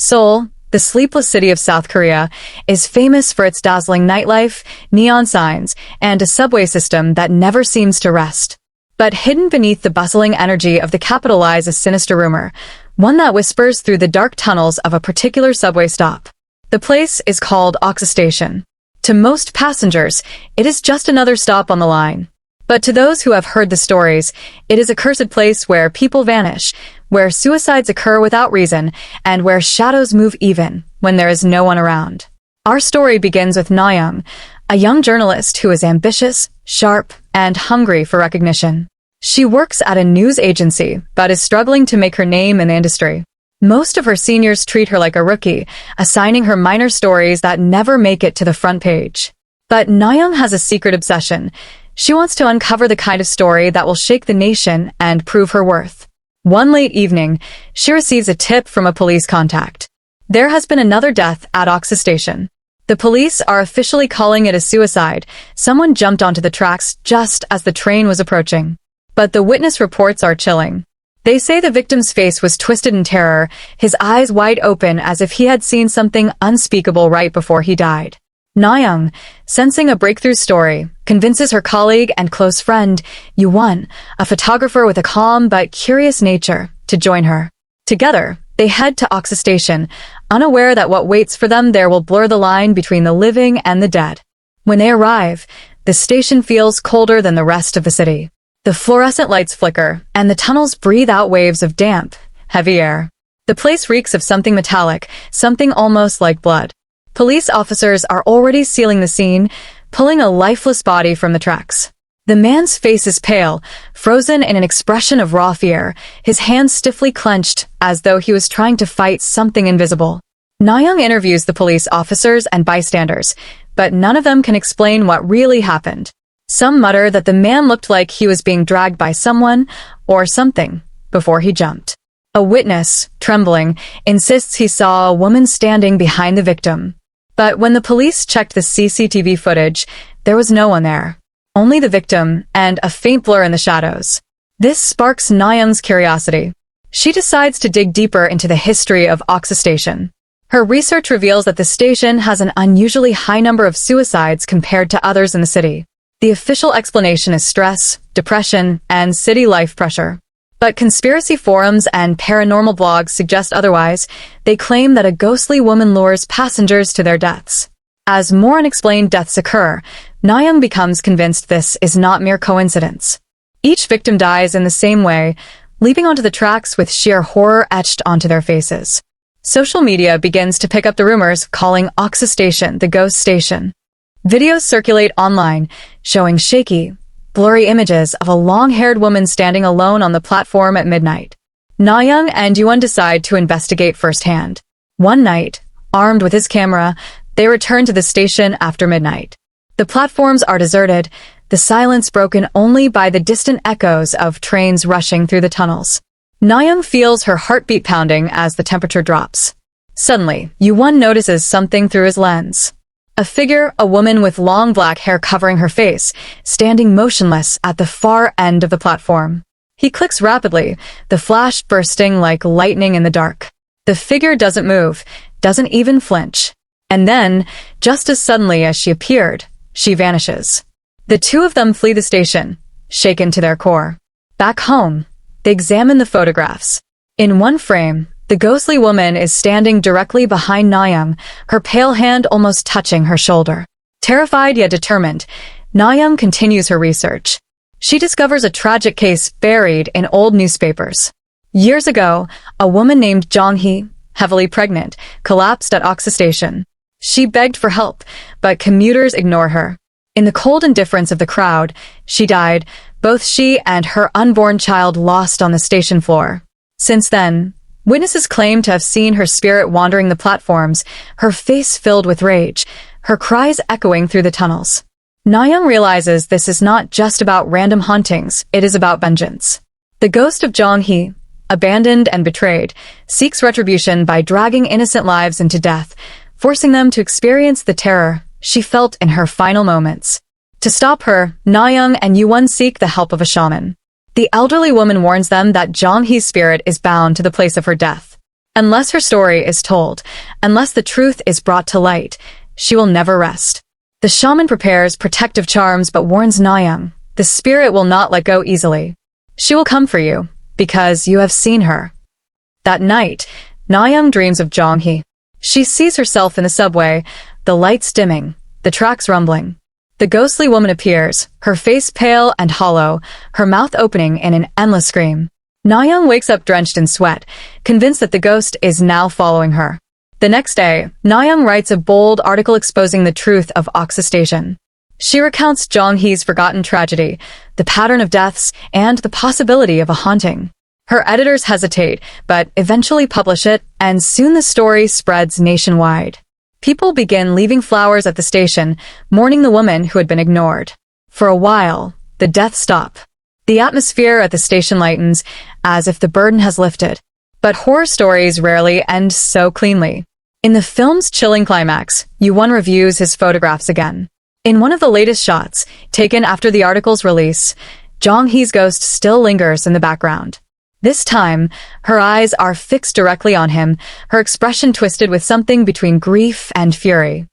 Seoul, the sleepless city of South Korea, is famous for its dazzling nightlife, neon signs, and a subway system that never seems to rest. But hidden beneath the bustling energy of the capital lies a sinister rumor, one that whispers through the dark tunnels of a particular subway stop. The place is called Oksu Station. To most passengers, it is just another stop on the line. But to those who have heard the stories, it is a cursed place where people vanish, where suicides occur without reason, and where shadows move even when there is no one around. Our story begins with Na-young, a young journalist who is ambitious, sharp, and hungry for recognition. She works at a news agency, but is struggling to make her name in the industry. Most of her seniors treat her like a rookie, assigning her minor stories that never make it to the front page. But Na-young has a secret obsession. She wants to uncover the kind of story that will shake the nation and prove her worth. One late evening, she receives a tip from a police contact. There has been another death at Oksu Station. The police are officially calling it a suicide. Someone jumped onto the tracks just as the train was approaching. But the witness reports are chilling. They say the victim's face was twisted in terror, his eyes wide open as if he had seen something unspeakable right before he died. Na-young, sensing a breakthrough story, convinces her colleague and close friend, Yuwon, a photographer with a calm but curious nature, to join her. Together, they head to Oksu Station, unaware that what waits for them there will blur the line between the living and the dead. When they arrive, the station feels colder than the rest of the city. The fluorescent lights flicker, and the tunnels breathe out waves of damp, heavy air. The place reeks of something metallic, something almost like blood. Police officers are already sealing the scene, pulling a lifeless body from the tracks. The man's face is pale, frozen in an expression of raw fear, his hands stiffly clenched as though he was trying to fight something invisible. Na-young interviews the police officers and bystanders, but none of them can explain what really happened. Some mutter that the man looked like he was being dragged by someone or something before he jumped. A witness, trembling, insists he saw a woman standing behind the victim. But when the police checked the CCTV footage, there was no one there. Only the victim and a faint blur in the shadows. This sparks Na-young's curiosity. She decides to dig deeper into the history of Oksu Station. Her research reveals that the station has an unusually high number of suicides compared to others in the city. The official explanation is stress, depression, and city life pressure. But conspiracy forums and paranormal blogs suggest otherwise. They claim that a ghostly woman lures passengers to their deaths. As more unexplained deaths occur, Na-young becomes convinced this is not mere coincidence. Each victim dies in the same way, leaping onto the tracks with sheer horror etched onto their faces. Social media begins to pick up the rumors, calling Oksu Station the ghost station. Videos circulate online, showing shaky, blurry images of a long-haired woman standing alone on the platform at midnight. Na-young and Yuwon decide to investigate firsthand. One night, armed with his camera, they return to the station after midnight. The platforms are deserted, the silence broken only by the distant echoes of trains rushing through the tunnels. Na-young feels her heartbeat pounding as the temperature drops. Suddenly, Yuwon notices something through his lens. A figure, a woman with long black hair covering her face, standing motionless at the far end of the platform. He clicks rapidly, the flash bursting like lightning in the dark. The figure doesn't move, doesn't even flinch. And then, just as suddenly as she appeared, she vanishes. The two of them flee the station, shaken to their core. Back home, they examine the photographs. In one frame, the ghostly woman is standing directly behind Na-young, her pale hand almost touching her shoulder. Terrified yet determined, Na-young continues her research. She discovers a tragic case buried in old newspapers. Years ago, a woman named Jong-hee, heavily pregnant, collapsed at Oksu Station. She begged for help, but commuters ignore her. In the cold indifference of the crowd, she died, both she and her unborn child lost on the station floor. Since then, witnesses claim to have seen her spirit wandering the platforms, her face filled with rage, her cries echoing through the tunnels. Na-young realizes this is not just about random hauntings, it is about vengeance. The ghost of Jong-hee, abandoned and betrayed, seeks retribution by dragging innocent lives into death, forcing them to experience the terror she felt in her final moments. To stop her, Na-young and Yuwon seek the help of a shaman. The elderly woman warns them that Jong-hee's spirit is bound to the place of her death. Unless her story is told, unless the truth is brought to light, she will never rest. The shaman prepares protective charms but warns Na-young, the spirit will not let go easily. She will come for you, because you have seen her. That night, Na-young dreams of Jong-hee. She sees herself in the subway, the lights dimming, the tracks rumbling. The ghostly woman appears, her face pale and hollow, her mouth opening in an endless scream. Na-young wakes up drenched in sweat, convinced that the ghost is now following her. The next day, Na-young writes a bold article exposing the truth of Oksu Station. She recounts Jong-hee's forgotten tragedy, the pattern of deaths, and the possibility of a haunting. Her editors hesitate, but eventually publish it, and soon the story spreads nationwide. People begin leaving flowers at the station, mourning the woman who had been ignored. For a while, the deaths stop. The atmosphere at the station lightens, as if the burden has lifted. But horror stories rarely end so cleanly. In the film's chilling climax, Yoo-won reviews his photographs again. In one of the latest shots, taken after the article's release, Jong-hee's ghost still lingers in the background. This time, her eyes are fixed directly on him, her expression twisted with something between grief and fury.